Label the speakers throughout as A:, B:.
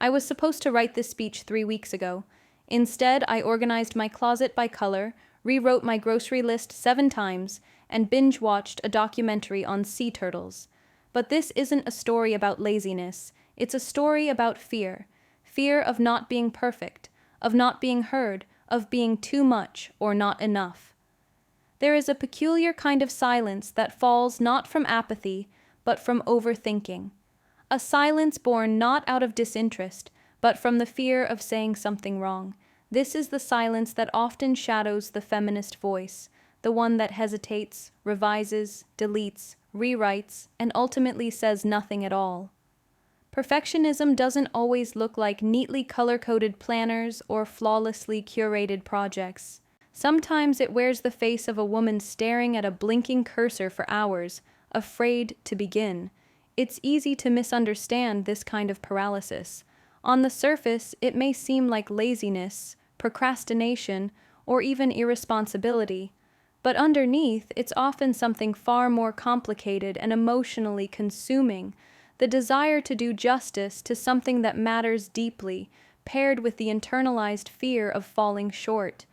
A: I was supposed to write this speech 3 weeks ago. Instead, I organized my closet by color, rewrote my grocery list 7 times, and binge-watched a documentary on sea turtles. But this isn't a story about laziness. It's a story about fear. Fear of not being perfect, of not being heard, of being too much or not enough. There is a peculiar kind of silence that falls not from apathy, but from overthinking. A silence born not out of disinterest, but from the fear of saying something wrong. This is the silence that often shadows the feminist voice, the one that hesitates, revises, deletes, rewrites, and ultimately says nothing at all. Perfectionism doesn't always look like neatly color-coded planners or flawlessly curated projects. Sometimes it wears the face of a woman staring at a blinking cursor for hours, afraid to begin. It's easy to misunderstand this kind of paralysis. On the surface, it may seem like laziness, procrastination, or even irresponsibility, but underneath, it's often something far more complicated and emotionally consuming, the desire to do justice to something that matters deeply, paired with the internalized fear of falling short.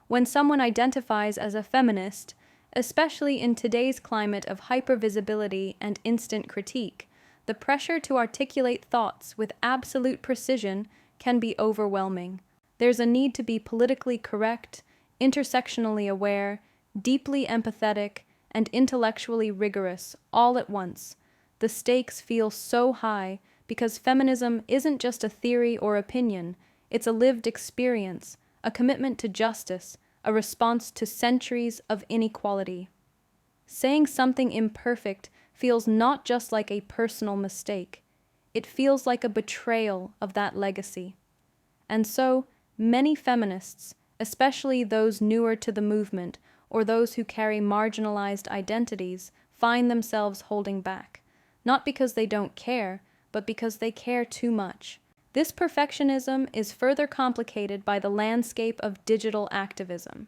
A: When someone identifies as a feminist, especially in today's climate of hypervisibility and instant critique, the pressure to articulate thoughts with absolute precision can be overwhelming. There's a need to be politically correct, intersectionally aware, deeply empathetic, and intellectually rigorous all at once. The stakes feel so high because feminism isn't just a theory or opinion, it's a lived experience, a commitment to justice, a response to centuries of inequality. Saying something imperfect feels not just like a personal mistake, it feels like a betrayal of that legacy. And so, many feminists, especially those newer to the movement or those who carry marginalized identities, find themselves holding back, not because they don't care, but because they care too much. This perfectionism is further complicated by the landscape of digital activism.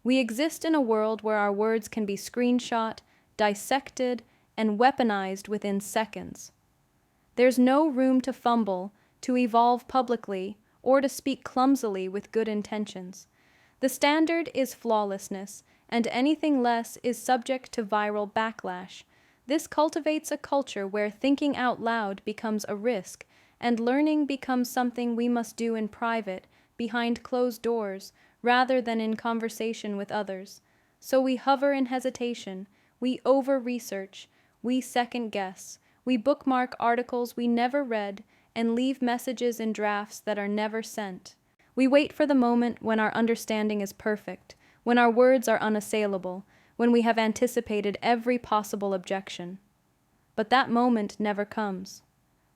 A: We exist in a world where our words can be screenshot, dissected, and weaponized within seconds. There's no room to fumble, to evolve publicly, or to speak clumsily with good intentions. The standard is flawlessness, and anything less is subject to viral backlash. This cultivates a culture where thinking out loud becomes a risk, and learning becomes something we must do in private, behind closed doors, rather than in conversation with others. So we hover in hesitation, we over-research, we second-guess, we bookmark articles we never read, and leave messages in drafts that are never sent. We wait for the moment when our understanding is perfect, when our words are unassailable, when we have anticipated every possible objection. But that moment never comes.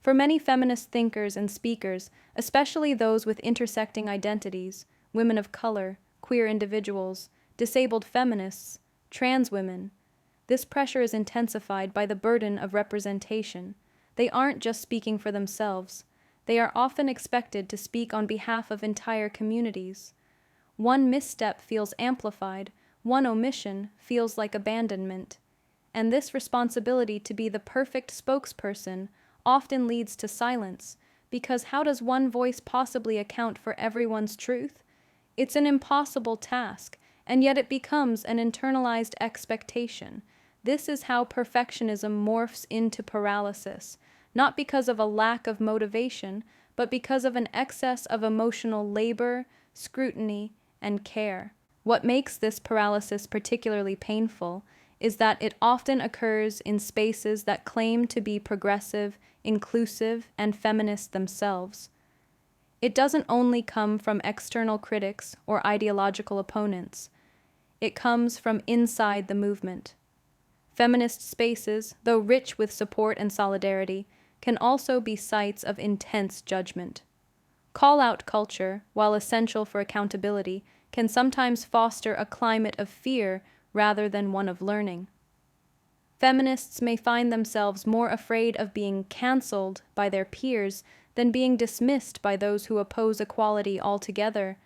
A: For many feminist thinkers and speakers, especially those with intersecting identities, women of color, queer individuals, disabled feminists, trans women, this pressure is intensified by the burden of representation. They aren't just speaking for themselves. They are often expected to speak on behalf of entire communities. One misstep feels amplified, one omission feels like abandonment. And this responsibility to be the perfect spokesperson often leads to silence, because how does one voice possibly account for everyone's truth? It's an impossible task, and yet it becomes an internalized expectation. This is how perfectionism morphs into paralysis, not because of a lack of motivation, but because of an excess of emotional labor, scrutiny, and care. What makes this paralysis particularly painful is that it often occurs in spaces that claim to be progressive, inclusive, and feminist themselves. It doesn't only come from external critics or ideological opponents. It comes from inside the movement. Feminist spaces, though rich with support and solidarity, can also be sites of intense judgment. Call-out culture, while essential for accountability, can sometimes foster a climate of fear rather than one of learning. Feminists may find themselves more afraid of being cancelled by their peers than being dismissed by those who oppose equality altogether.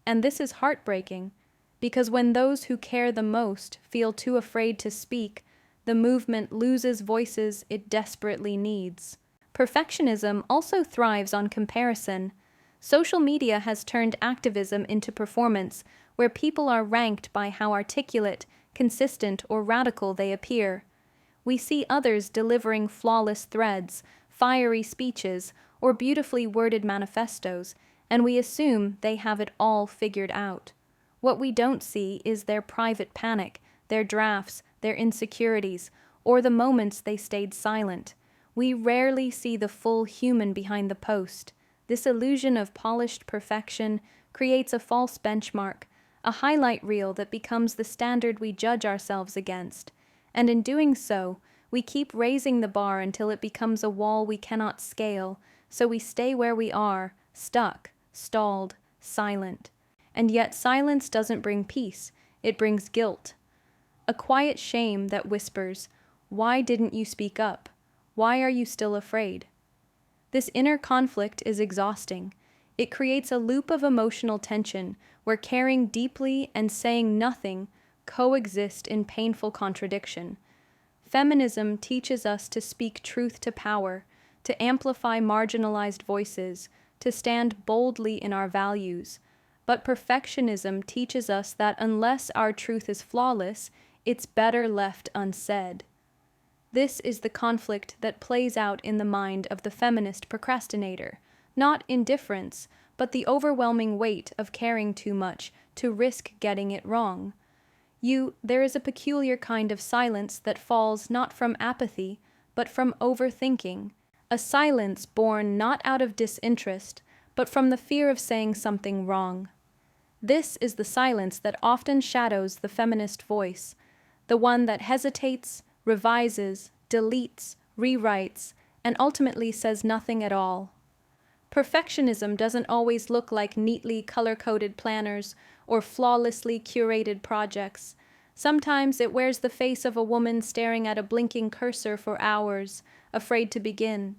A: And this is heartbreaking, because when those who care the most feel too afraid to speak, the movement loses voices it desperately needs. Perfectionism also thrives on comparison. Social media has turned activism into performance, where people are ranked by how articulate, consistent, or radical they appear. We see others delivering flawless threads, fiery speeches, or beautifully worded manifestos, and we assume they have it all figured out. What we don't see is their private panic, their drafts, their insecurities, or the moments they stayed silent. We rarely see the full human behind the post. This illusion of polished perfection creates a false benchmark, a highlight reel that becomes the standard we judge ourselves against. And in doing so, we keep raising the bar until it becomes a wall we cannot scale, so we stay where we are, stuck, stalled, silent. And yet silence doesn't bring peace, it brings guilt. A quiet shame that whispers, "Why didn't you speak up? Why are you still afraid?" This inner conflict is exhausting. It creates a loop of emotional tension where caring deeply and saying nothing coexist in painful contradiction. Feminism teaches us to speak truth to power, to amplify marginalized voices, to stand boldly in our values. But perfectionism teaches us that unless our truth is flawless, it's better left unsaid. This is the conflict that plays out in the mind of the feminist procrastinator, not indifference, but the overwhelming weight of caring too much to risk getting it wrong. There is a peculiar kind of silence that falls not from apathy, but from overthinking, a silence born not out of disinterest, but from the fear of saying something wrong. This is the silence that often shadows the feminist voice, the one that hesitates, revises, deletes, rewrites, and ultimately says nothing at all. Perfectionism doesn't always look like neatly color-coded planners or flawlessly curated projects. Sometimes it wears the face of a woman staring at a blinking cursor for hours, afraid to begin.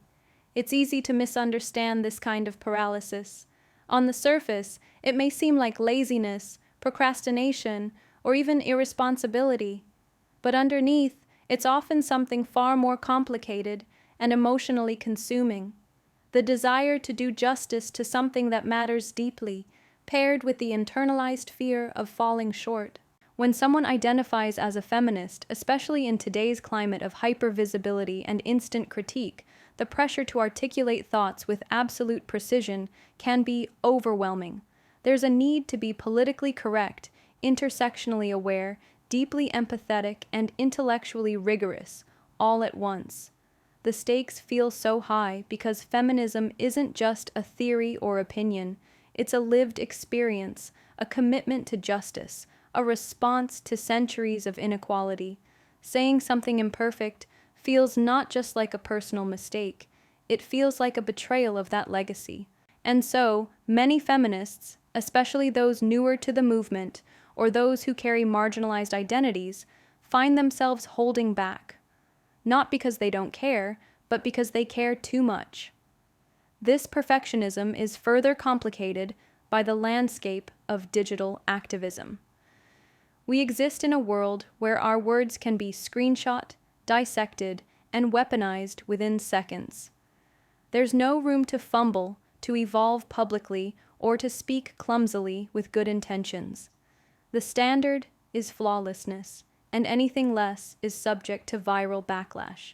A: It's easy to misunderstand this kind of paralysis. On the surface, it may seem like laziness, procrastination, or even irresponsibility. But underneath, it's often something far more complicated and emotionally consuming. The desire to do justice to something that matters deeply, paired with the internalized fear of falling short. When someone identifies as a feminist, especially in today's climate of hypervisibility and instant critique, the pressure to articulate thoughts with absolute precision can be overwhelming. There's a need to be politically correct, intersectionally aware, deeply empathetic, and intellectually rigorous, all at once. The stakes feel so high because feminism isn't just a theory or opinion, it's a lived experience, a commitment to justice, a response to centuries of inequality. Saying something imperfect feels not just like a personal mistake, it feels like a betrayal of that legacy. And so, many feminists, especially those newer to the movement or those who carry marginalized identities, find themselves holding back. Not because they don't care, but because they care too much. This perfectionism is further complicated by the landscape of digital activism. We exist in a world where our words can be screenshot, dissected, and weaponized within seconds. There's no room to fumble, to evolve publicly, or to speak clumsily with good intentions. The standard is flawlessness, and anything less is subject to viral backlash.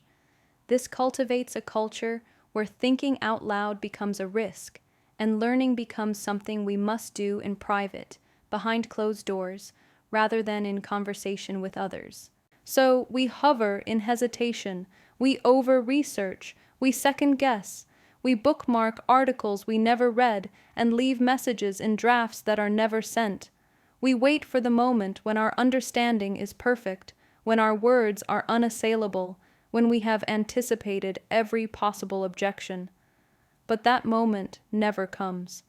A: This cultivates a culture where thinking out loud becomes a risk, and learning becomes something we must do in private, behind closed doors, rather than in conversation with others. So we hover in hesitation, we over-research, we second-guess, we bookmark articles we never read and leave messages in drafts that are never sent. We wait for the moment when our understanding is perfect, when our words are unassailable, when we have anticipated every possible objection. But that moment never comes.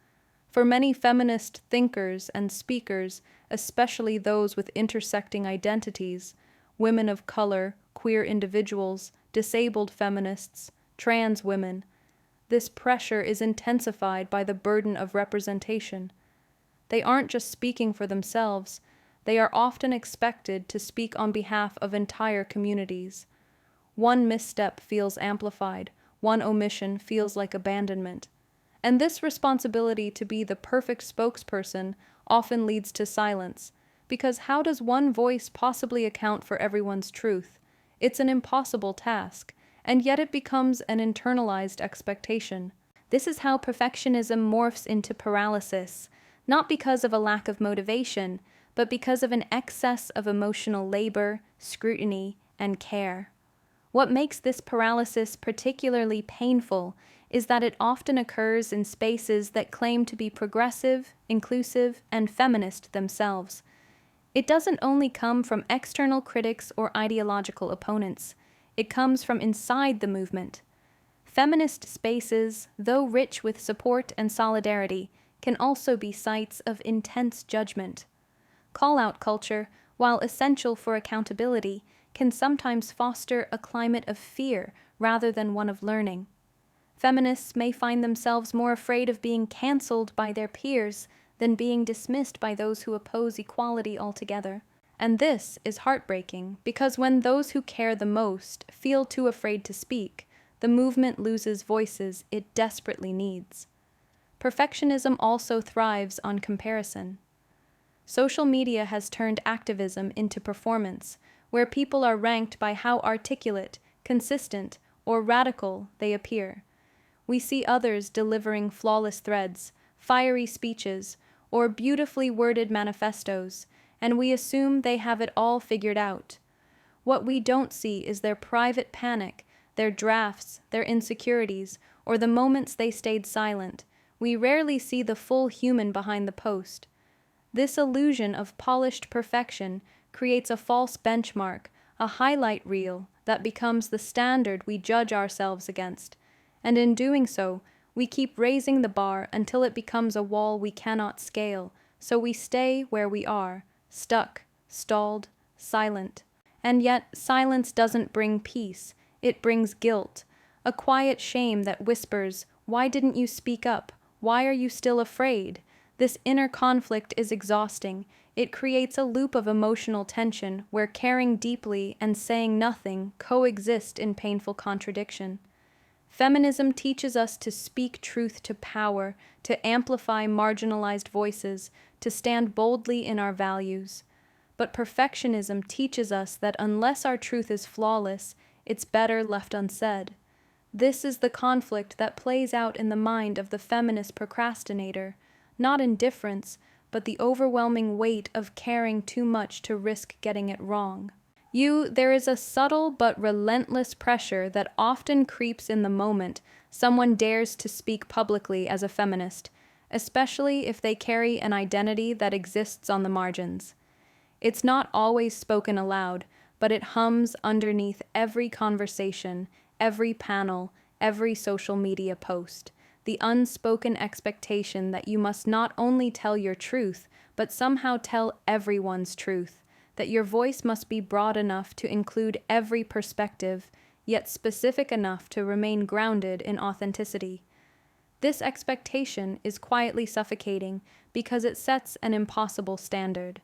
A: For many feminist thinkers and speakers, especially those with intersecting identities, women of color, queer individuals, disabled feminists, trans women, this pressure is intensified by the burden of representation. They aren't just speaking for themselves, they are often expected to speak on behalf of entire communities. One misstep feels amplified, one omission feels like abandonment. And this responsibility to be the perfect spokesperson often leads to silence, because how does one voice possibly account for everyone's truth? It's an impossible task, and yet it becomes an internalized expectation. This is how perfectionism morphs into paralysis, not because of a lack of motivation, but because of an excess of emotional labor, scrutiny, and care. What makes this paralysis particularly painful is that it often occurs in spaces that claim to be progressive, inclusive, and feminist themselves. It doesn't only come from external critics or ideological opponents, it comes from inside the movement. Feminist spaces, though rich with support and solidarity, can also be sites of intense judgment. Call-out culture, while essential for accountability, can sometimes foster a climate of fear rather than one of learning. Feminists may find themselves more afraid of being cancelled by their peers than being dismissed by those who oppose equality altogether. And this is heartbreaking, because when those who care the most feel too afraid to speak, the movement loses voices it desperately needs. Perfectionism also thrives on comparison. Social media has turned activism into performance, where people are ranked by how articulate, consistent, or radical they appear. We see others delivering flawless threads, fiery speeches, or beautifully worded manifestos, and we assume they have it all figured out. What we don't see is their private panic, their drafts, their insecurities, or the moments they stayed silent. We rarely see the full human behind the post. This illusion of polished perfection creates a false benchmark, a highlight reel that becomes the standard we judge ourselves against. And in doing so, we keep raising the bar until it becomes a wall we cannot scale, so we stay where we are, stuck, stalled, silent. And yet, silence doesn't bring peace, it brings guilt, a quiet shame that whispers, "Why didn't you speak up? Why are you still afraid?" This inner conflict is exhausting. It creates a loop of emotional tension where caring deeply and saying nothing coexist in painful contradiction. Feminism teaches us to speak truth to power, to amplify marginalized voices, to stand boldly in our values. But perfectionism teaches us that unless our truth is flawless, it's better left unsaid. This is the conflict that plays out in the mind of the feminist procrastinator, not indifference, but the overwhelming weight of caring too much to risk getting it wrong. There is a subtle but relentless pressure that often creeps in the moment someone dares to speak publicly as a feminist, especially if they carry an identity that exists on the margins. It's not always spoken aloud, but it hums underneath every conversation, every panel, every social media post. The unspoken expectation that you must not only tell your truth, but somehow tell everyone's truth, that your voice must be broad enough to include every perspective, yet specific enough to remain grounded in authenticity. This expectation is quietly suffocating because it sets an impossible standard.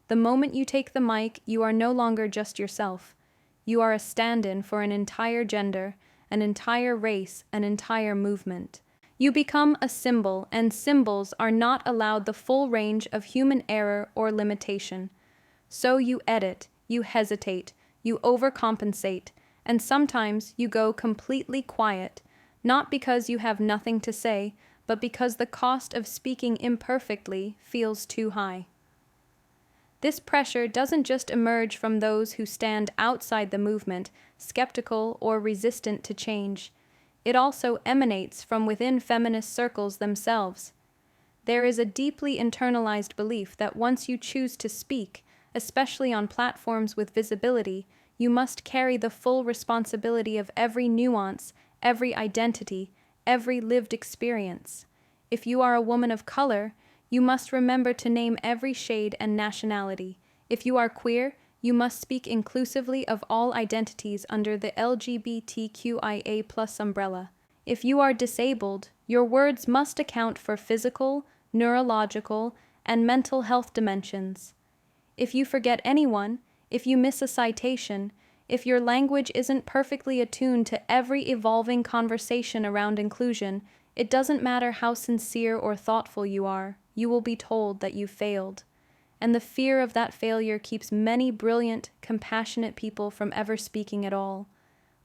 A: The moment you take the mic, you are no longer just yourself. You are a stand-in for an entire gender, an entire race, an entire movement. You become a symbol, and symbols are not allowed the full range of human error or limitation. So you edit, you hesitate, you overcompensate, and sometimes you go completely quiet, not because you have nothing to say, but because the cost of speaking imperfectly feels too high. This pressure doesn't just emerge from those who stand outside the movement, skeptical or resistant to change. It also emanates from within feminist circles themselves. There is a deeply internalized belief that once you choose to speak, especially on platforms with visibility, you must carry the full responsibility of every nuance, every identity, every lived experience. If you are a woman of color, you must remember to name every shade and nationality. If you are queer, you must speak inclusively of all identities under the LGBTQIA+ umbrella. If you are disabled, your words must account for physical, neurological, and mental health dimensions. If you forget anyone, if you miss a citation, If your language isn't perfectly attuned to every evolving conversation around inclusion, it doesn't matter how sincere or thoughtful you are, you will be told that you failed. And the fear of that failure keeps many brilliant, compassionate people from ever speaking at all.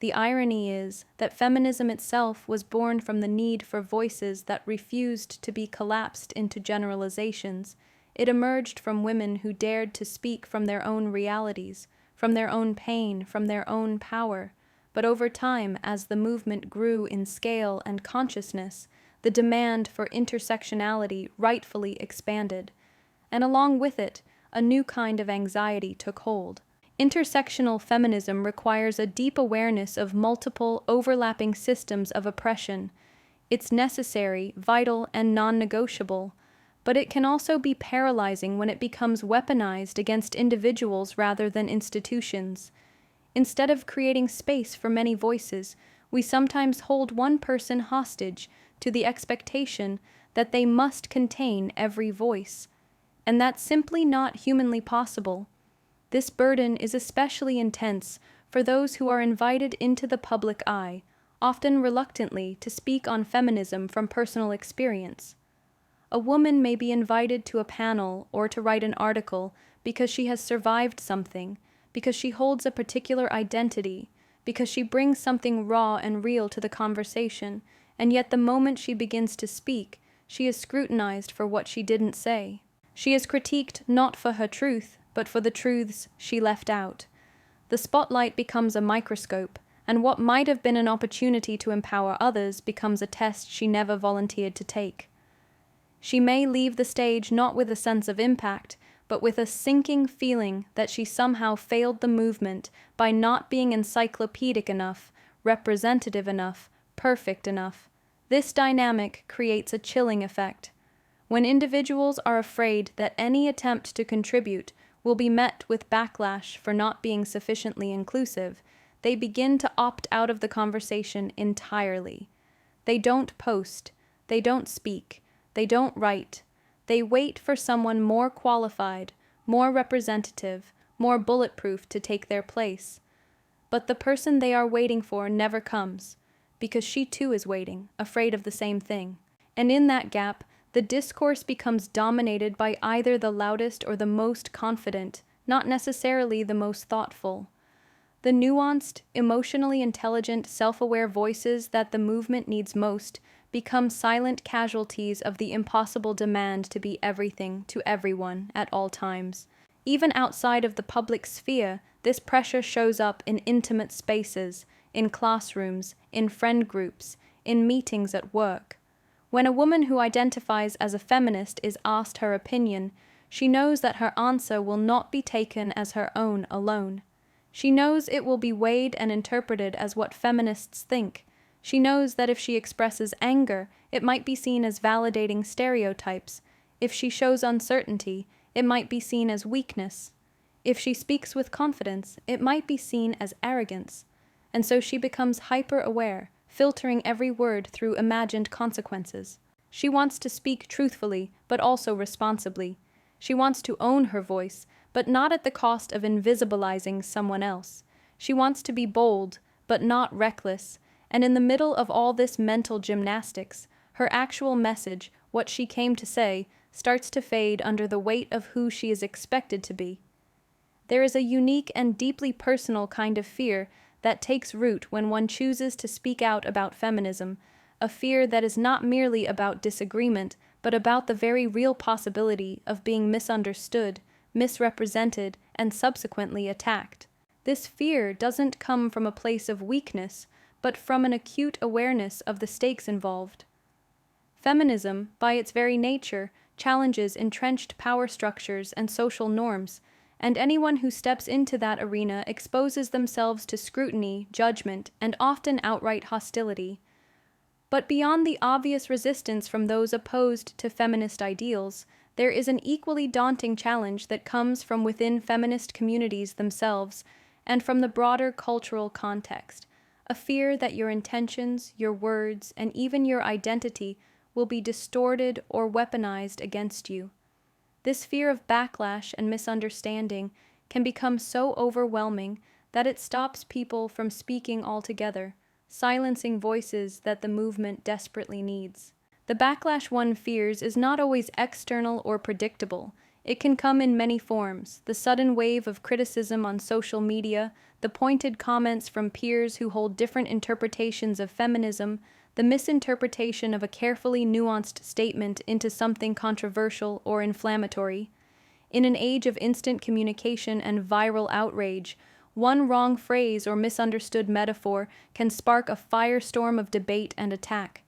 A: The irony is that feminism itself was born from the need for voices that refused to be collapsed into generalizations. It emerged from women who dared to speak from their own realities, from their own pain, from their own power. But over time, as the movement grew in scale and consciousness, the demand for intersectionality rightfully expanded. And along with it, a new kind of anxiety took hold. Intersectional feminism requires a deep awareness of multiple, overlapping systems of oppression. It's necessary, vital, and non-negotiable, but it can also be paralyzing when it becomes weaponized against individuals rather than institutions. Instead of creating space for many voices, we sometimes hold one person hostage to the expectation that they must contain every voice. And that's simply not humanly possible. This burden is especially intense for those who are invited into the public eye, often reluctantly, to speak on feminism from personal experience. A woman may be invited to a panel or to write an article because she has survived something, because she holds a particular identity, because she brings something raw and real to the conversation, and yet the moment she begins to speak, she is scrutinized for what she didn't say. She is critiqued not for her truth, but for the truths she left out. The spotlight becomes a microscope, and what might have been an opportunity to empower others becomes a test she never volunteered to take. She may leave the stage not with a sense of impact, but with a sinking feeling that she somehow failed the movement by not being encyclopedic enough, representative enough, perfect enough. This dynamic creates a chilling effect. When individuals are afraid that any attempt to contribute will be met with backlash for not being sufficiently inclusive, they begin to opt out of the conversation entirely. They don't post, they don't speak, they don't write. They wait for someone more qualified, more representative, more bulletproof to take their place. But the person they are waiting for never comes, because she too is waiting, afraid of the same thing. And in that gap, the discourse becomes dominated by either the loudest or the most confident, not necessarily the most thoughtful. The nuanced, emotionally intelligent, self-aware voices that the movement needs most become silent casualties of the impossible demand to be everything to everyone at all times. Even outside of the public sphere, this pressure shows up in intimate spaces, in classrooms, in friend groups, in meetings at work. When a woman who identifies as a feminist is asked her opinion, she knows that her answer will not be taken as her own alone. She knows it will be weighed and interpreted as what feminists think. She knows that if she expresses anger, it might be seen as validating stereotypes. If she shows uncertainty, it might be seen as weakness. If she speaks with confidence, it might be seen as arrogance. And so she becomes hyper-aware, filtering every word through imagined consequences. She wants to speak truthfully, but also responsibly. She wants to own her voice, but not at the cost of invisibilizing someone else. She wants to be bold, but not reckless. And in the middle of all this mental gymnastics, her actual message, what she came to say, starts to fade under the weight of who she is expected to be. There is a unique and deeply personal kind of fear that takes root when one chooses to speak out about feminism, a fear that is not merely about disagreement, but about the very real possibility of being misunderstood, misrepresented, and subsequently attacked. This fear doesn't come from a place of weakness, but from an acute awareness of the stakes involved. Feminism, by its very nature, challenges entrenched power structures and social norms, and anyone who steps into that arena exposes themselves to scrutiny, judgment, and often outright hostility. But beyond the obvious resistance from those opposed to feminist ideals, there is an equally daunting challenge that comes from within feminist communities themselves and from the broader cultural context. A fear that your intentions, your words, and even your identity will be distorted or weaponized against you. This fear of backlash and misunderstanding can become so overwhelming that it stops people from speaking altogether, silencing voices that the movement desperately needs. The backlash one fears is not always external or predictable. It can come in many forms: the sudden wave of criticism on social media, the pointed comments from peers who hold different interpretations of feminism, the misinterpretation of a carefully nuanced statement into something controversial or inflammatory. In an age of instant communication and viral outrage, one wrong phrase or misunderstood metaphor can spark a firestorm of debate and attack.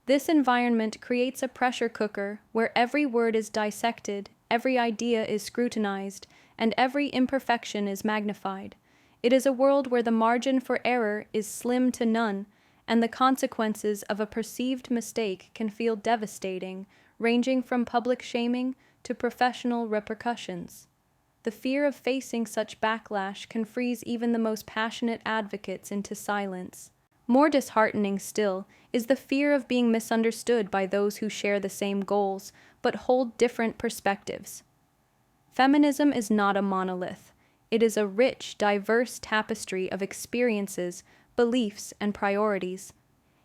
A: This environment creates a pressure cooker where every word is dissected, every idea is scrutinized, and every imperfection is magnified. It is a world where the margin for error is slim to none, and the consequences of a perceived mistake can feel devastating, ranging from public shaming to professional repercussions. The fear of facing such backlash can freeze even the most passionate advocates into silence. More disheartening still is the fear of being misunderstood by those who share the same goals but hold different perspectives. Feminism is not a monolith. It is a rich, diverse tapestry of experiences, beliefs, and priorities.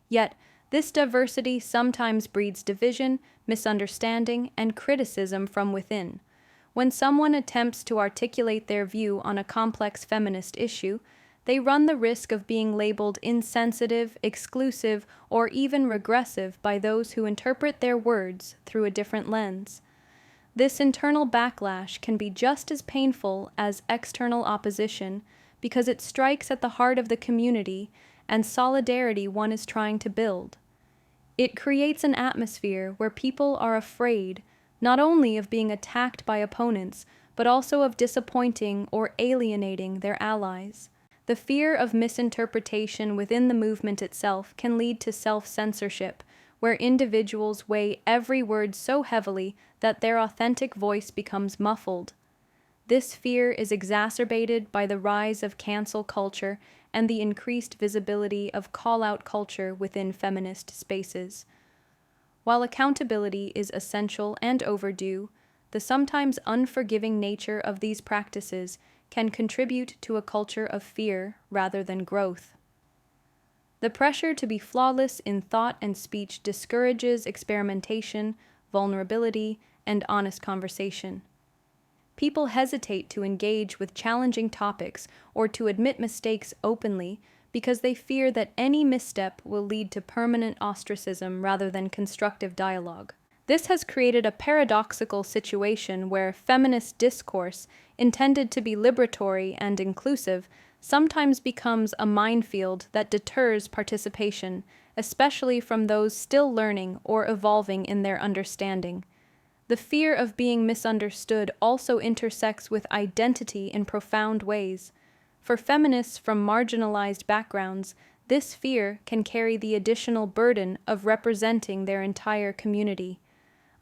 A: Yet, this diversity sometimes breeds division, misunderstanding, and criticism from within. When someone attempts to articulate their view on a complex feminist issue, they run the risk of being labeled insensitive, exclusive, or even regressive by those who interpret their words through a different lens. This internal backlash can be just as painful as external opposition because it strikes at the heart of the community and solidarity one is trying to build. It creates an atmosphere where people are afraid not only of being attacked by opponents, but also of disappointing or alienating their allies. The fear of misinterpretation within the movement itself can lead to self-censorship, where individuals weigh every word so heavily that their authentic voice becomes muffled. This fear is exacerbated by the rise of cancel culture and the increased visibility of call-out culture within feminist spaces. While accountability is essential and overdue, the sometimes unforgiving nature of these practices can contribute to a culture of fear rather than growth. The pressure to be flawless in thought and speech discourages experimentation, vulnerability, and honest conversation. People hesitate to engage with challenging topics or to admit mistakes openly because they fear that any misstep will lead to permanent ostracism rather than constructive dialogue. This has created a paradoxical situation where feminist discourse, intended to be liberatory and inclusive, sometimes becomes a minefield that deters participation, especially from those still learning or evolving in their understanding. The fear of being misunderstood also intersects with identity in profound ways. For feminists from marginalized backgrounds, this fear can carry the additional burden of representing their entire community.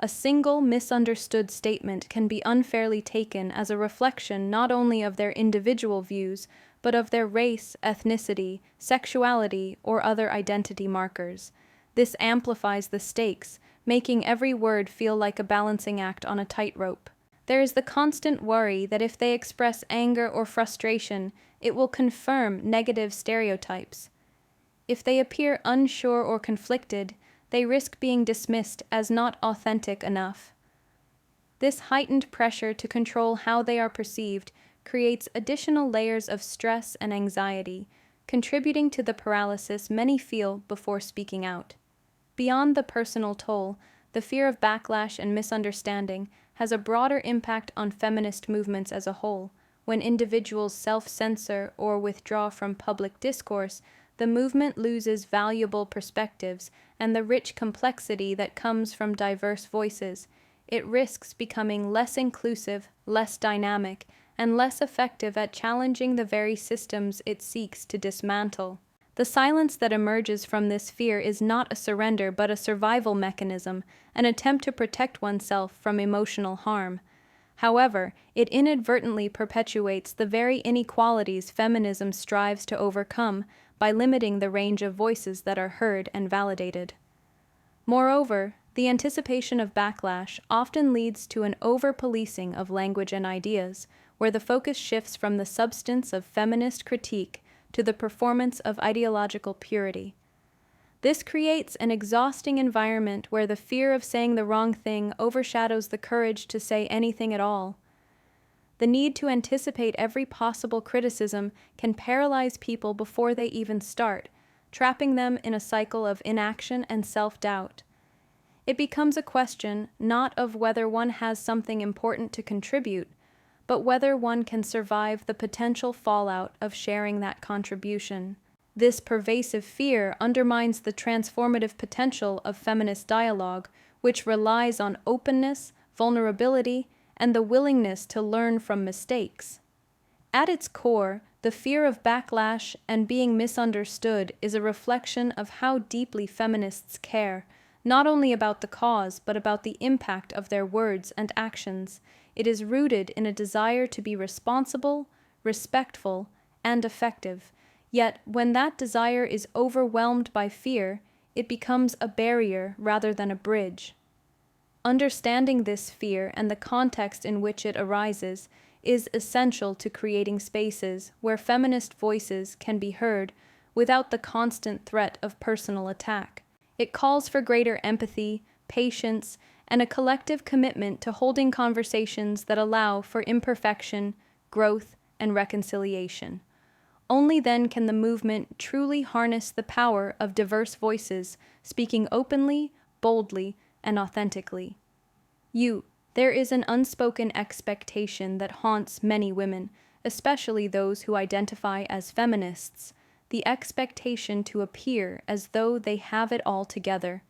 A: A single misunderstood statement can be unfairly taken as a reflection not only of their individual views, but of their race, ethnicity, sexuality, or other identity markers. This amplifies the stakes, making every word feel like a balancing act on a tightrope. There is the constant worry that if they express anger or frustration, it will confirm negative stereotypes. If they appear unsure or conflicted, they risk being dismissed as not authentic enough. This heightened pressure to control how they are perceived creates additional layers of stress and anxiety, contributing to the paralysis many feel before speaking out. Beyond the personal toll, the fear of backlash and misunderstanding has a broader impact on feminist movements as a whole. When individuals self-censor or withdraw from public discourse, the movement loses valuable perspectives and the rich complexity that comes from diverse voices. It risks becoming less inclusive, less dynamic, and less effective at challenging the very systems it seeks to dismantle. The silence that emerges from this fear is not a surrender but a survival mechanism, an attempt to protect oneself from emotional harm. However, it inadvertently perpetuates the very inequalities feminism strives to overcome by limiting the range of voices that are heard and validated. Moreover, the anticipation of backlash often leads to an over-policing of language and ideas, where the focus shifts from the substance of feminist critique to the performance of ideological purity. This creates an exhausting environment where the fear of saying the wrong thing overshadows the courage to say anything at all. The need to anticipate every possible criticism can paralyze people before they even start, trapping them in a cycle of inaction and self-doubt. It becomes a question not of whether one has something important to contribute, but whether one can survive the potential fallout of sharing that contribution. This pervasive fear undermines the transformative potential of feminist dialogue, which relies on openness, vulnerability, and the willingness to learn from mistakes. At its core, the fear of backlash and being misunderstood is a reflection of how deeply feminists care, not only about the cause, but about the impact of their words and actions. It is rooted in a desire to be responsible, respectful, and effective. Yet, when that desire is overwhelmed by fear, it becomes a barrier rather than a bridge. Understanding this fear and the context in which it arises is essential to creating spaces where feminist voices can be heard without the constant threat of personal attack. It calls for greater empathy, patience, and a collective commitment to holding conversations that allow for imperfection, growth, and reconciliation. Only then can the movement truly harness the power of diverse voices speaking openly, boldly, and authentically. There is an unspoken expectation that haunts many women, especially those who identify as feminists, the expectation to appear as though they have it all together.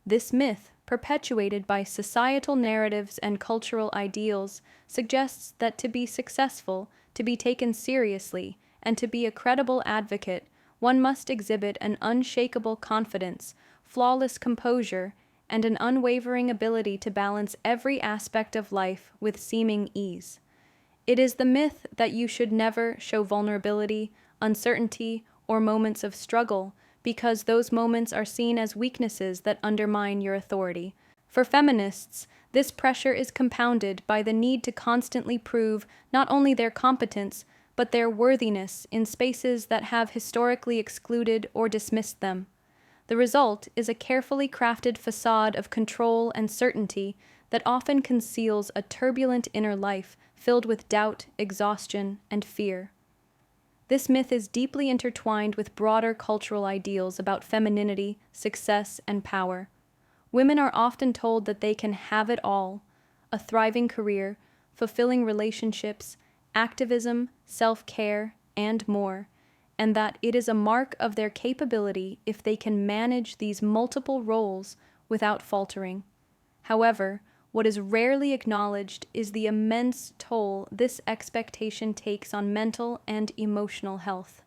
A: This myth, perpetuated by societal narratives and cultural ideals, suggests that to be successful, to be taken seriously, and to be a credible advocate, one must exhibit an unshakable confidence, flawless composure, and an unwavering ability to balance every aspect of life with seeming ease. It is the myth that you should never show vulnerability, uncertainty, or moments of struggle, because those moments are seen as weaknesses that undermine your authority. For feminists, this pressure is compounded by the need to constantly prove not only their competence, but their worthiness in spaces that have historically excluded or dismissed them. The result is a carefully crafted facade of control and certainty that often conceals a turbulent inner life filled with doubt, exhaustion, and fear. This myth is deeply intertwined with broader cultural ideals about femininity, success, and power. Women are often told that they can have it all: a thriving career, fulfilling relationships, activism, self-care, and more, and that it is a mark of their capability if they can manage these multiple roles without faltering. However, what is rarely acknowledged is the immense toll this expectation takes on mental and emotional health.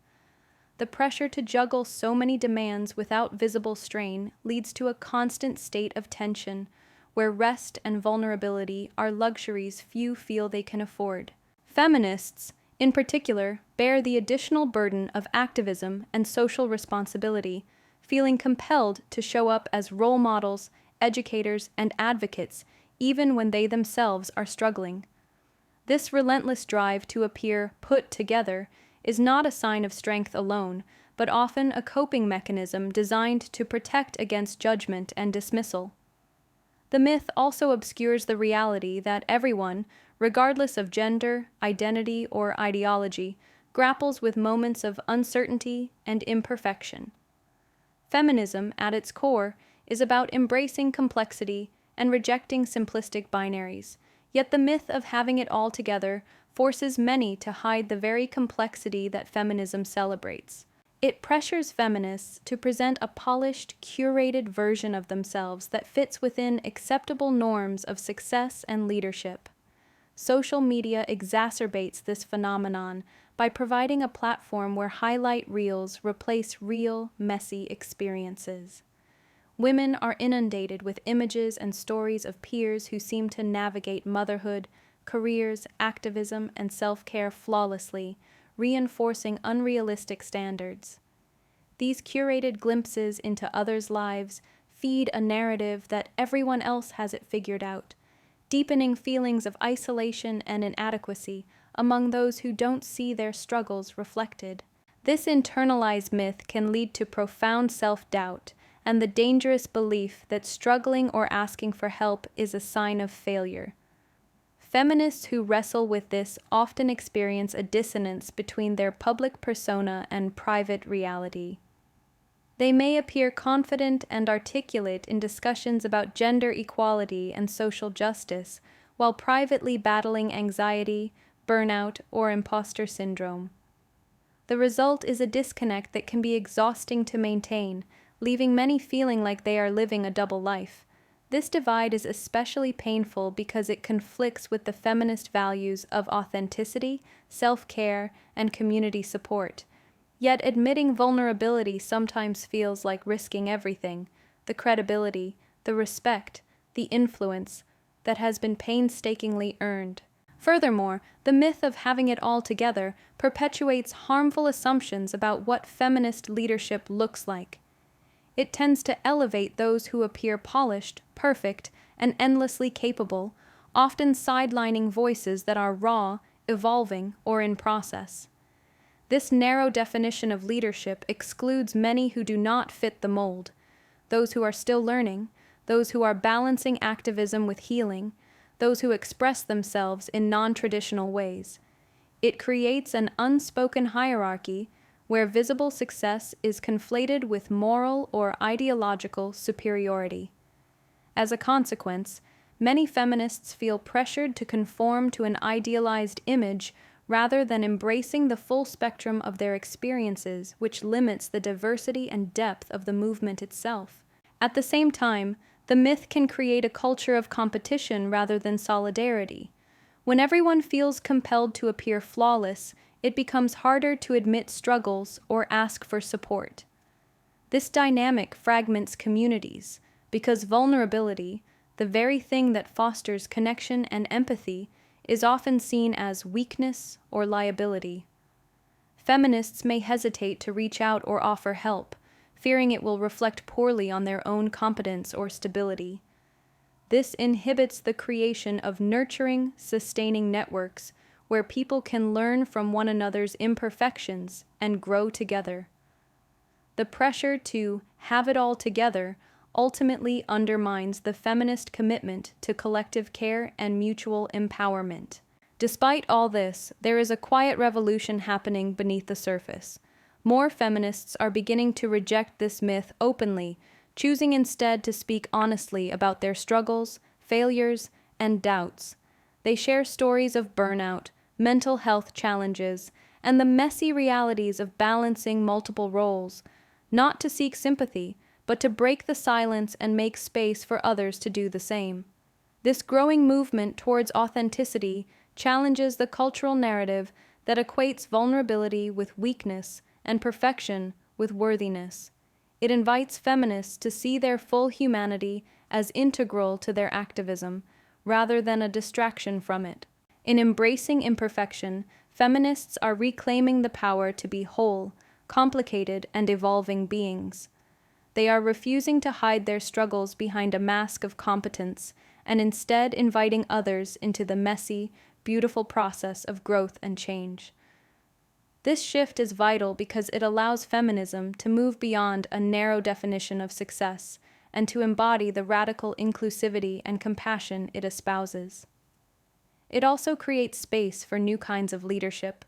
A: The pressure to juggle so many demands without visible strain leads to a constant state of tension, where rest and vulnerability are luxuries few feel they can afford. Feminists, in particular, bear the additional burden of activism and social responsibility, feeling compelled to show up as role models, educators, and advocates, even when they themselves are struggling. This relentless drive to appear put together is not a sign of strength alone, but often a coping mechanism designed to protect against judgment and dismissal. The myth also obscures the reality that everyone, regardless of gender, identity, or ideology, grapples with moments of uncertainty and imperfection. Feminism, at its core, is about embracing complexity and rejecting simplistic binaries, yet the myth of having it all together forces many to hide the very complexity that feminism celebrates. It pressures feminists to present a polished, curated version of themselves that fits within acceptable norms of success and leadership. Social media exacerbates this phenomenon by providing a platform where highlight reels replace real, messy experiences. Women are inundated with images and stories of peers who seem to navigate motherhood, careers, activism, and self-care flawlessly, reinforcing unrealistic standards. These curated glimpses into others' lives feed a narrative that everyone else has it figured out, deepening feelings of isolation and inadequacy among those who don't see their struggles reflected. This internalized myth can lead to profound self-doubt and the dangerous belief that struggling or asking for help is a sign of failure. Feminists who wrestle with this often experience a dissonance between their public persona and private reality. They may appear confident and articulate in discussions about gender equality and social justice, while privately battling anxiety, burnout, or imposter syndrome. The result is a disconnect that can be exhausting to maintain, leaving many feeling like they are living a double life. This divide is especially painful because it conflicts with the feminist values of authenticity, self-care, and community support. Yet admitting vulnerability sometimes feels like risking everything: the credibility, the respect, the influence that has been painstakingly earned. Furthermore, the myth of having it all together perpetuates harmful assumptions about what feminist leadership looks like. It tends to elevate those who appear polished, perfect, and endlessly capable, often sidelining voices that are raw, evolving, or in process. This narrow definition of leadership excludes many who do not fit the mold: those who are still learning, those who are balancing activism with healing, those who express themselves in non-traditional ways. It creates an unspoken hierarchy where visible success is conflated with moral or ideological superiority. As a consequence, many feminists feel pressured to conform to an idealized image rather than embracing the full spectrum of their experiences, which limits the diversity and depth of the movement itself. At the same time, the myth can create a culture of competition rather than solidarity. When everyone feels compelled to appear flawless, it becomes harder to admit struggles or ask for support. This dynamic fragments communities because vulnerability, the very thing that fosters connection and empathy, is often seen as weakness or liability. Feminists may hesitate to reach out or offer help, fearing it will reflect poorly on their own competence or stability. This inhibits the creation of nurturing, sustaining networks where people can learn from one another's imperfections and grow together. The pressure to have it all together ultimately undermines the feminist commitment to collective care and mutual empowerment. Despite all this, there is a quiet revolution happening beneath the surface. More feminists are beginning to reject this myth openly, choosing instead to speak honestly about their struggles, failures, and doubts. They share stories of burnout, mental health challenges, and the messy realities of balancing multiple roles, not to seek sympathy, but to break the silence and make space for others to do the same. This growing movement towards authenticity challenges the cultural narrative that equates vulnerability with weakness and perfection with worthiness. It invites feminists to see their full humanity as integral to their activism, rather than a distraction from it. In embracing imperfection, feminists are reclaiming the power to be whole, complicated, and evolving beings. They are refusing to hide their struggles behind a mask of competence, and instead inviting others into the messy, beautiful process of growth and change. This shift is vital because it allows feminism to move beyond a narrow definition of success and to embody the radical inclusivity and compassion it espouses. It also creates space for new kinds of leadership,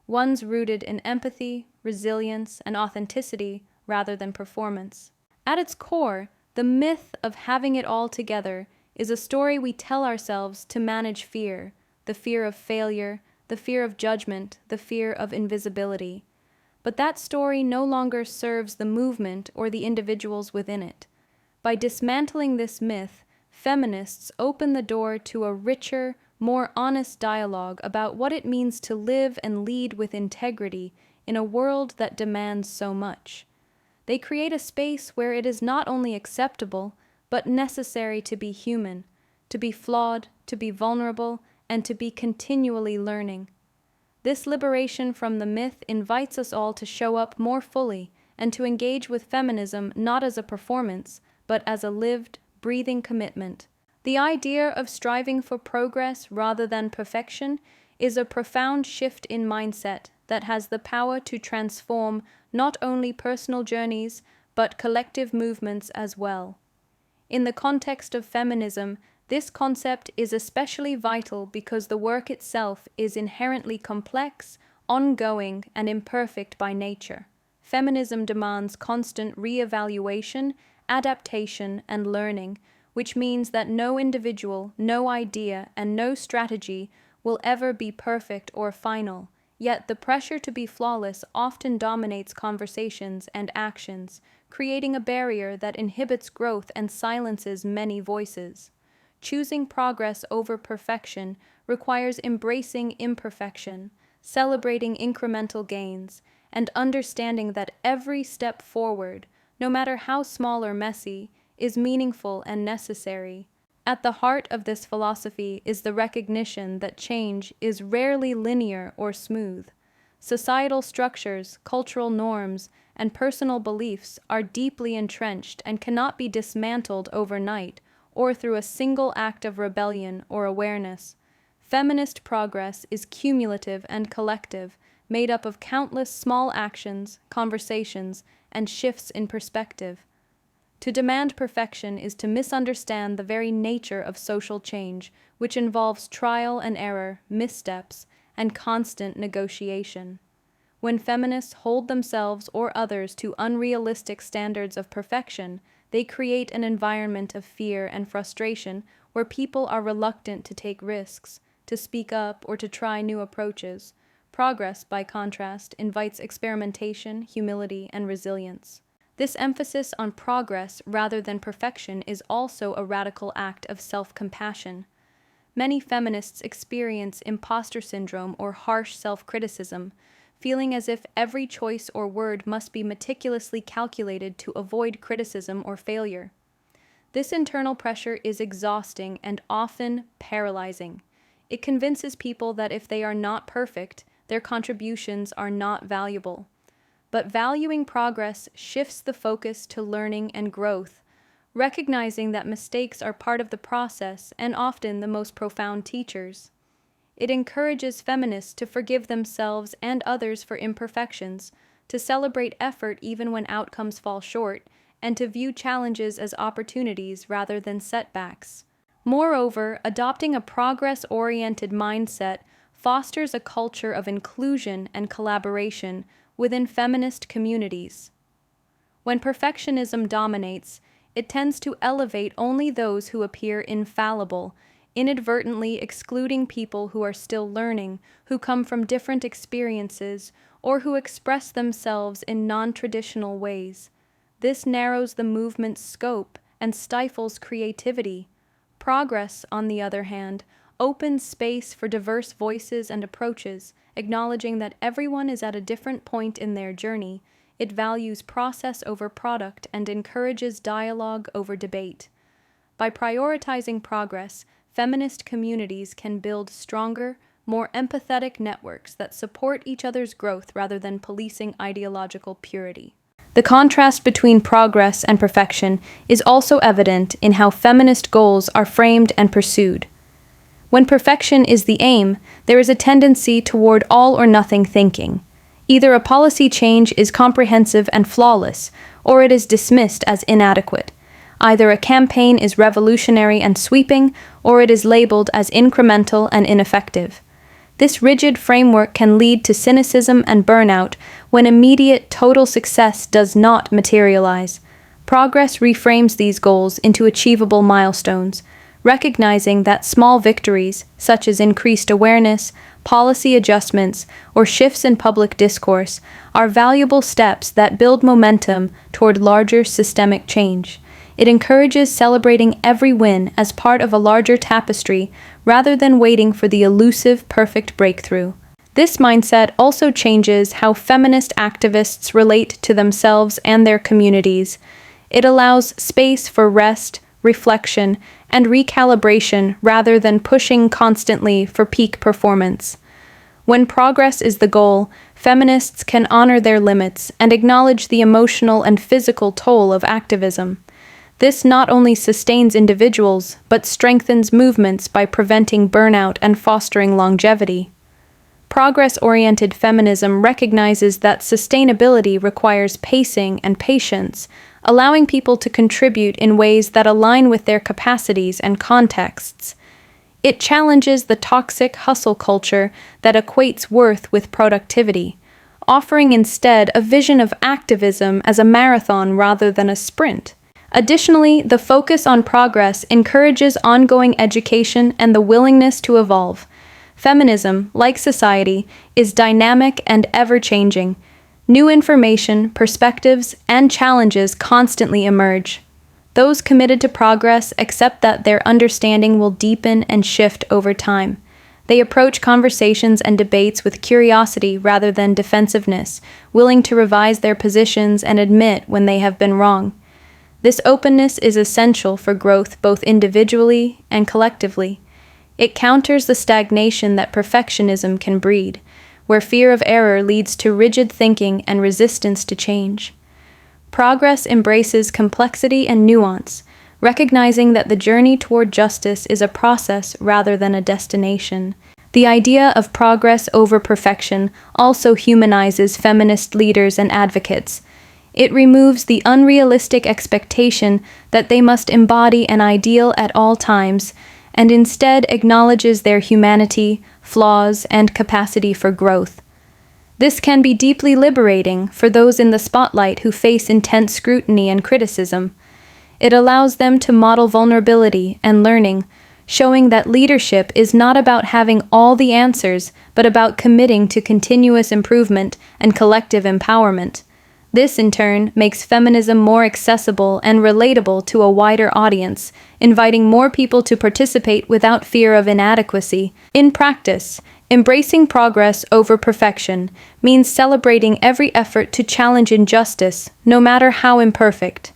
A: ones rooted in empathy, resilience, and authenticity rather than performance. At its core, the myth of having it all together is a story we tell ourselves to manage fear, the fear of failure, the fear of judgment, the fear of invisibility. But that story no longer serves the movement or the individuals within it. By dismantling this myth, feminists open the door to a richer, more honest dialogue about what it means to live and lead with integrity in a world that demands so much. They create a space where it is not only acceptable, but necessary to be human, to be flawed, to be vulnerable, and to be continually learning. This liberation from the myth invites us all to show up more fully and to engage with feminism not as a performance, but as a lived, breathing commitment. The idea of striving for progress rather than perfection is a profound shift in mindset that has the power to transform not only personal journeys, but collective movements as well. In the context of feminism, this concept is especially vital because the work itself is inherently complex, ongoing, and imperfect by nature. Feminism demands constant re-evaluation, adaptation, and learning, which means that no individual, no idea, and no strategy will ever be perfect or final. Yet the pressure to be flawless often dominates conversations and actions, creating a barrier that inhibits growth and silences many voices. Choosing progress over perfection requires embracing imperfection, celebrating incremental gains, and understanding that every step forward, no matter how small or messy, is meaningful and necessary. At the heart of this philosophy is the recognition that change is rarely linear or smooth. Societal structures, cultural norms, and personal beliefs are deeply entrenched and cannot be dismantled overnight or through a single act of rebellion or awareness. Feminist progress is cumulative and collective, made up of countless small actions, conversations, and shifts in perspective. To demand perfection is to misunderstand the very nature of social change, which involves trial and error, missteps, and constant negotiation. When feminists hold themselves or others to unrealistic standards of perfection, they create an environment of fear and frustration where people are reluctant to take risks, to speak up, or to try new approaches. Progress, by contrast, invites experimentation, humility, and resilience. This emphasis on progress rather than perfection is also a radical act of self-compassion. Many feminists experience imposter syndrome or harsh self-criticism, feeling as if every choice or word must be meticulously calculated to avoid criticism or failure. This internal pressure is exhausting and often paralyzing. It convinces people that if they are not perfect, their contributions are not valuable. But valuing progress shifts the focus to learning and growth, recognizing that mistakes are part of the process and often the most profound teachers. It encourages feminists to forgive themselves and others for imperfections, to celebrate effort even when outcomes fall short, and to view challenges as opportunities rather than setbacks. Moreover, adopting a progress-oriented mindset fosters a culture of inclusion and collaboration within feminist communities. When perfectionism dominates, it tends to elevate only those who appear infallible, inadvertently excluding people who are still learning, who come from different experiences, or who express themselves in non-traditional ways. This narrows the movement's scope and stifles creativity. Progress, on the other hand, opens space for diverse voices and approaches, acknowledging that everyone is at a different point in their journey. It values process over product and encourages dialogue over debate. By prioritizing progress, feminist communities can build stronger, more empathetic networks that support each other's growth rather than policing ideological purity. The contrast between progress and perfection is also evident in how feminist goals are framed and pursued. When perfection is the aim, there is a tendency toward all-or-nothing thinking. Either a policy change is comprehensive and flawless, or it is dismissed as inadequate. Either a campaign is revolutionary and sweeping, or it is labeled as incremental and ineffective. This rigid framework can lead to cynicism and burnout when immediate total success does not materialize. Progress reframes these goals into achievable milestones, recognizing that small victories, such as increased awareness, policy adjustments, or shifts in public discourse, are valuable steps that build momentum toward larger systemic change. It encourages celebrating every win as part of a larger tapestry rather than waiting for the elusive perfect breakthrough. This mindset also changes how feminist activists relate to themselves and their communities. It allows space for rest, reflection, and recalibration rather than pushing constantly for peak performance. When progress is the goal, feminists can honor their limits and acknowledge the emotional and physical toll of activism. This not only sustains individuals, but strengthens movements by preventing burnout and fostering longevity. Progress-oriented feminism recognizes that sustainability requires pacing and patience, allowing people to contribute in ways that align with their capacities and contexts. It challenges the toxic hustle culture that equates worth with productivity, offering instead a vision of activism as a marathon rather than a sprint. Additionally, the focus on progress encourages ongoing education and the willingness to evolve. Feminism, like society, is dynamic and ever-changing. New information, perspectives, and challenges constantly emerge. Those committed to progress accept that their understanding will deepen and shift over time. They approach conversations and debates with curiosity rather than defensiveness, willing to revise their positions and admit when they have been wrong. This openness is essential for growth both individually and collectively. It counters the stagnation that perfectionism can breed, where fear of error leads to rigid thinking and resistance to change. Progress embraces complexity and nuance, recognizing that the journey toward justice is a process rather than a destination. The idea of progress over perfection also humanizes feminist leaders and advocates. It removes the unrealistic expectation that they must embody an ideal at all times, and instead acknowledges their humanity, flaws, and capacity for growth. This can be deeply liberating for those in the spotlight who face intense scrutiny and criticism. It allows them to model vulnerability and learning, showing that leadership is not about having all the answers, but about committing to continuous improvement and collective empowerment. This, in turn, makes feminism more accessible and relatable to a wider audience, inviting more people to participate without fear of inadequacy. In practice, embracing progress over perfection means celebrating every effort to challenge injustice, no matter how imperfect.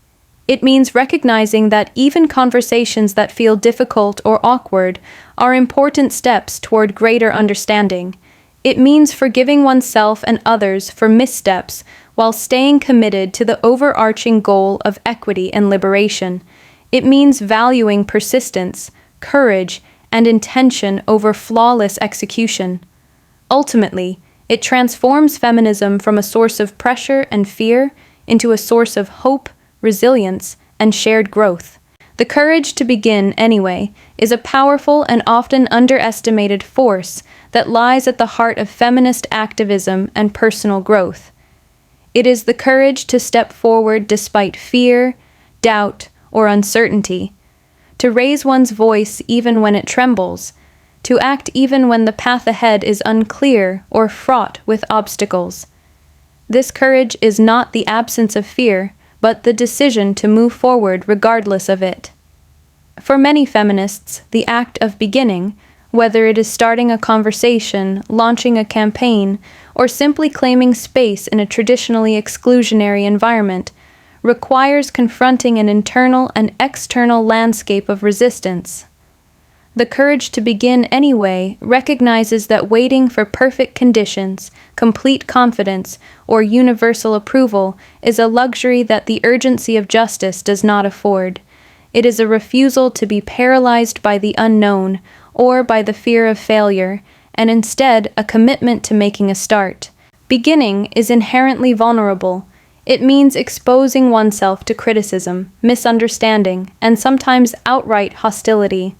A: It means recognizing that even conversations that feel difficult or awkward are important steps toward greater understanding. It means forgiving oneself and others for missteps while staying committed to the overarching goal of equity and liberation. It means valuing persistence, courage, and intention over flawless execution. Ultimately, it transforms feminism from a source of pressure and fear into a source of hope, resilience, and shared growth. The courage to begin, anyway, is a powerful and often underestimated force that lies at the heart of feminist activism and personal growth. It is the courage to step forward despite fear, doubt, or uncertainty, to raise one's voice even when it trembles, to act even when the path ahead is unclear or fraught with obstacles. This courage is not the absence of fear, but the decision to move forward regardless of it. For many feminists, the act of beginning, whether it is starting a conversation, launching a campaign, or simply claiming space in a traditionally exclusionary environment, requires confronting an internal and external landscape of resistance. The courage to begin anyway recognizes that waiting for perfect conditions, complete confidence, or universal approval is a luxury that the urgency of justice does not afford. It is a refusal to be paralyzed by the unknown or by the fear of failure, and instead a commitment to making a start. Beginning is inherently vulnerable. It means exposing oneself to criticism, misunderstanding, and sometimes outright hostility.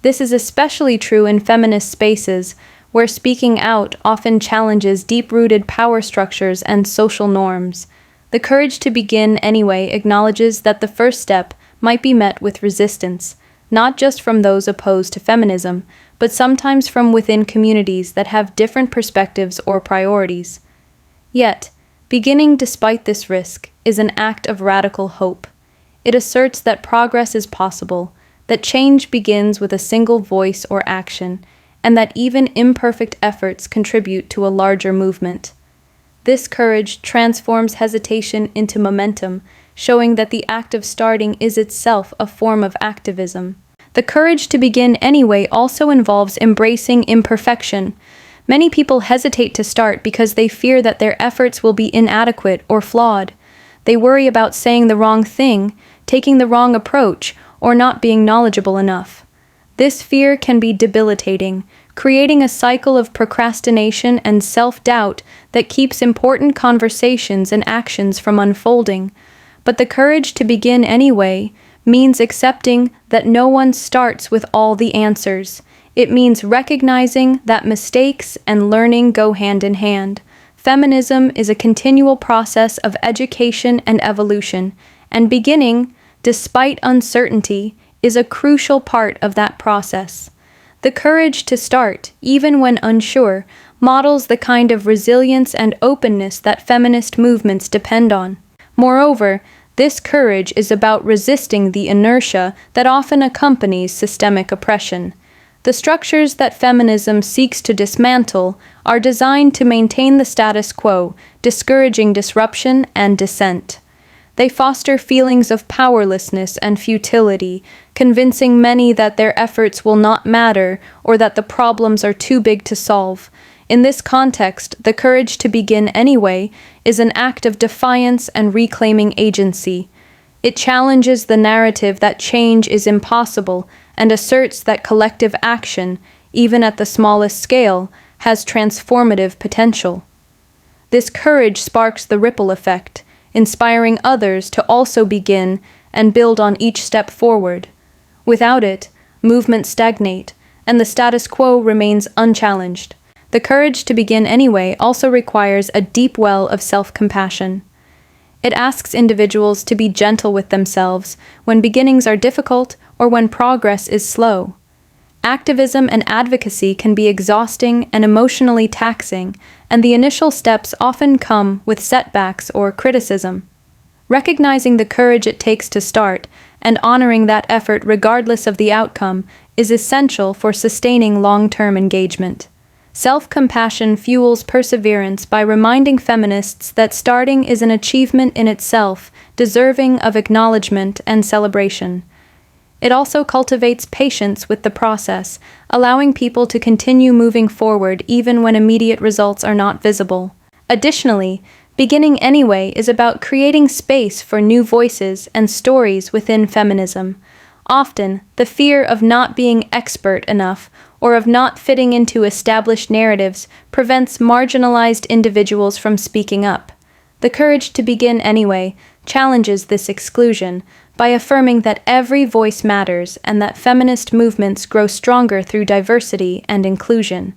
A: This is especially true in feminist spaces, where speaking out often challenges deep-rooted power structures and social norms. The courage to begin anyway acknowledges that the first step might be met with resistance, not just from those opposed to feminism, but sometimes from within communities that have different perspectives or priorities. Yet, beginning despite this risk is an act of radical hope. It asserts that progress is possible, that change begins with a single voice or action, and that even imperfect efforts contribute to a larger movement. This courage transforms hesitation into momentum, showing that the act of starting is itself a form of activism. The courage to begin anyway also involves embracing imperfection. Many people hesitate to start because they fear that their efforts will be inadequate or flawed. They worry about saying the wrong thing, taking the wrong approach, or not being knowledgeable enough. This fear can be debilitating, creating a cycle of procrastination and self-doubt that keeps important conversations and actions from unfolding. But the courage to begin anyway means accepting that no one starts with all the answers. It means recognizing that mistakes and learning go hand in hand. Feminism is a continual process of education and evolution, and beginning, despite uncertainty, is a crucial part of that process. The courage to start, even when unsure, models the kind of resilience and openness that feminist movements depend on. Moreover, this courage is about resisting the inertia that often accompanies systemic oppression. The structures that feminism seeks to dismantle are designed to maintain the status quo, discouraging disruption and dissent. They foster feelings of powerlessness and futility, convincing many that their efforts will not matter or that the problems are too big to solve. In this context, the courage to begin anyway is an act of defiance and reclaiming agency. It challenges the narrative that change is impossible and asserts that collective action, even at the smallest scale, has transformative potential. This courage sparks the ripple effect, inspiring others to also begin and build on each step forward. Without it, movements stagnate, and the status quo remains unchallenged. The courage to begin anyway also requires a deep well of self-compassion. It asks individuals to be gentle with themselves when beginnings are difficult or when progress is slow. Activism and advocacy can be exhausting and emotionally taxing, and the initial steps often come with setbacks or criticism. Recognizing the courage it takes to start and honoring that effort regardless of the outcome is essential for sustaining long-term engagement. Self-compassion fuels perseverance by reminding feminists that starting is an achievement in itself, deserving of acknowledgement and celebration. It also cultivates patience with the process, allowing people to continue moving forward even when immediate results are not visible. Additionally, beginning anyway is about creating space for new voices and stories within feminism. Often, the fear of not being expert enough or of not fitting into established narratives prevents marginalized individuals from speaking up. The courage to begin anyway challenges this exclusion by affirming that every voice matters and that feminist movements grow stronger through diversity and inclusion.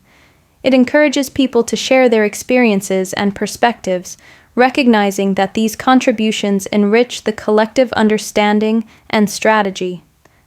A: It encourages people to share their experiences and perspectives, recognizing that these contributions enrich the collective understanding and strategy.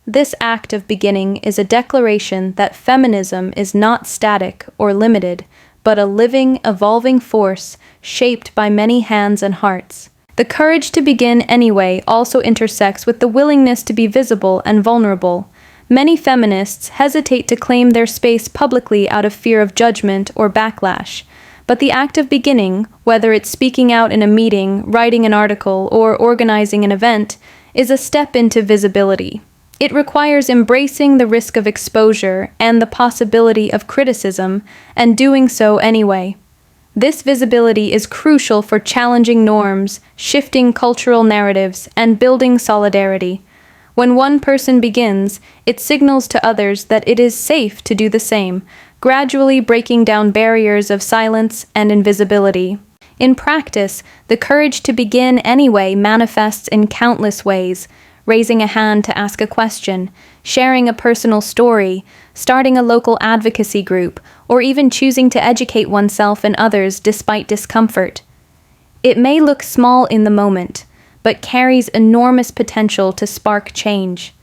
A: This act of beginning is a declaration that feminism is not static or limited, but a living, evolving force shaped by many hands and hearts. The courage to begin anyway also intersects with the willingness to be visible and vulnerable. Many feminists hesitate to claim their space publicly out of fear of judgment or backlash. But the act of beginning, whether it's speaking out in a meeting, writing an article, or organizing an event, is a step into visibility. It requires embracing the risk of exposure and the possibility of criticism, and doing so anyway. This visibility is crucial for challenging norms, shifting cultural narratives, and building solidarity. When one person begins, it signals to others that it is safe to do the same, gradually breaking down barriers of silence and invisibility. In practice, the courage to begin anyway manifests in countless ways: raising a hand to ask a question, sharing a personal story, starting a local advocacy group, or even choosing to educate oneself and others despite discomfort. It may look small in the moment, but carries enormous potential to spark change.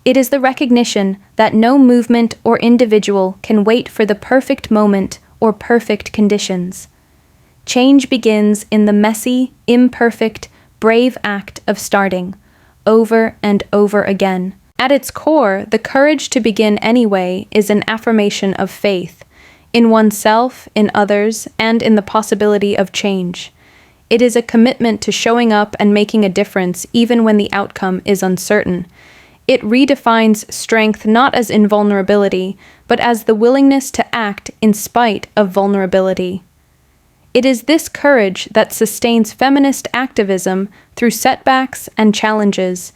A: It is the recognition that no movement or individual can wait for the perfect moment or perfect conditions. Change begins in the messy, imperfect, brave act of starting, over and over again. At its core, the courage to begin anyway is an affirmation of faith, in oneself, in others, and in the possibility of change. It is a commitment to showing up and making a difference even when the outcome is uncertain. It redefines strength not as invulnerability, but as the willingness to act in spite of vulnerability. It is this courage that sustains feminist activism through setbacks and challenges,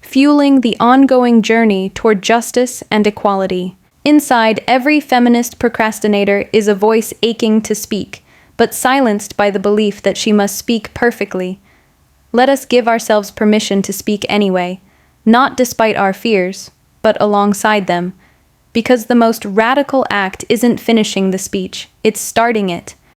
A: fueling the ongoing journey toward justice and equality. Inside every feminist procrastinator is a voice aching to speak, but silenced by the belief that she must speak perfectly. Let us give ourselves permission to speak anyway, not despite our fears, but alongside them. Because the most radical act isn't finishing the speech, it's starting it.